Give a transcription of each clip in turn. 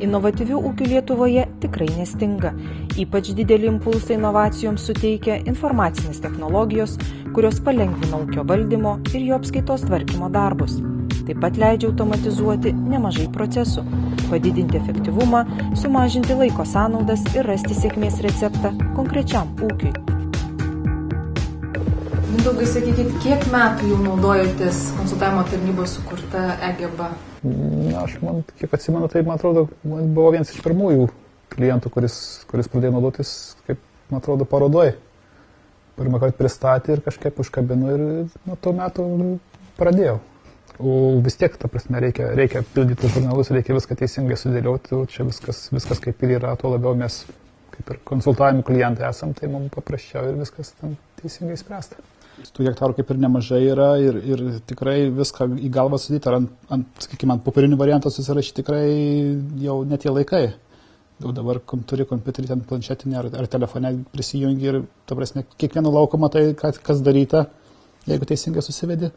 Inovatyvių ūkių Lietuvoje tikrai nestinga. Ypač didelį impulsą inovacijoms suteikia informacinės technologijos, kurios palengvina ūkio valdymo ir jo apskaitos tvarkymo darbus. Taip pat leidžia automatizuoti nemažai procesų, padidinti efektyvumą, sumažinti laiko sąnaudas ir rasti sėkmės receptą konkrečiam ūkiui. Mindaugai, sakykit, kiek metų jau naudojatės konsultavimo tarnybos sukurta eGeba? Kiek atsimenu, tai, man atrodo, buvo vienas iš pirmųjų klientų, kuris pradėjo naudotis, kaip, man atrodo, parodoj. Pirmą kartą pristatė ir kažkaip užkabino ir nuo to metų pradėjau. O vis tiek, ta prasme, reikia pildyti žurnalus, reikia viską teisingai sudėlioti, čia viskas kaip ir yra, tuo labiau mes kaip ir konsultavimo klientai esam, tai mums paprasčiau ir viskas ten teisingai spręsta. Tų hektarų kaip ir nemažai yra ir tikrai viską į galvą sudėti, ar sakykime, ant popierinių variantų susirašyti tikrai jau net tie laikai. Jau dabar turi kompiuterį, ten planšetinį ar telefone prisijungi ir, ta prasme, kiekvieną lauką matai, kas daryta, jeigu teisingai susivedi.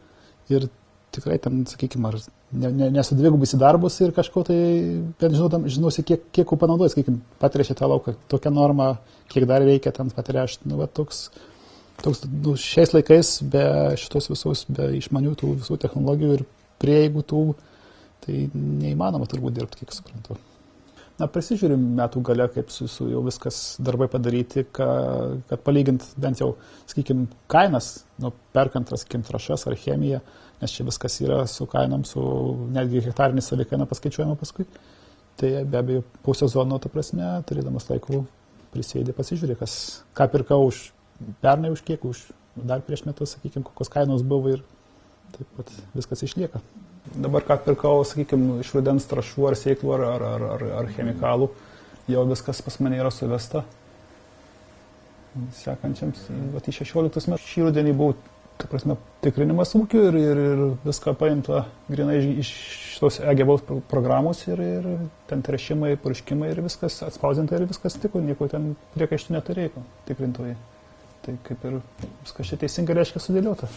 Ir tikrai ten, sakykime, ar nesudvigubusi darbus ir kažko tai, bet žinausi, kiek panaudoji, sakykime, patrešė tą lauką, tokią normą, kiek dar reikia ten patrešti. Šiais laikais be šitos visos, be išmanių tų visų technologijų ir prieigų tų, tai neįmanoma turbūt dirbti, kiek suprantu. Prisižiūrim metų gale, kaip jau viskas darbai padaryti, kad palygint bent jau, sakykime, kainas, perkant, sakykime, trąšas ar chemiją, nes čia viskas yra su kainom, su netgi hektarinė savikaina paskaičiuojama paskui. Tai be abejo, po sezono, ta prasme, turėdamas laikų prisėdė, pasižiūrė, ką pirkau už pernai, už kiek, už dar prieš metus, sakykime, kokios kainos buvo ir taip pat viskas išlieka. Dabar ką pirkau, sakykime, iš rudens trąšų ar sėklų ar chemikalų, jau viskas pas mane yra suvesta. Sekančiams, į 16 metų šį rudenį buvo, ta prasme, tikrinimas ūkių ir viską paimta grinai iš šitos eGebos programos ir ten tręšimai, purškimai ir viskas atspausdinta ir viskas tiko, nieko ten priekaištų neturėjo tikrintojai. Tai kaip ir viskas čia teisingai reiškia sudėliota.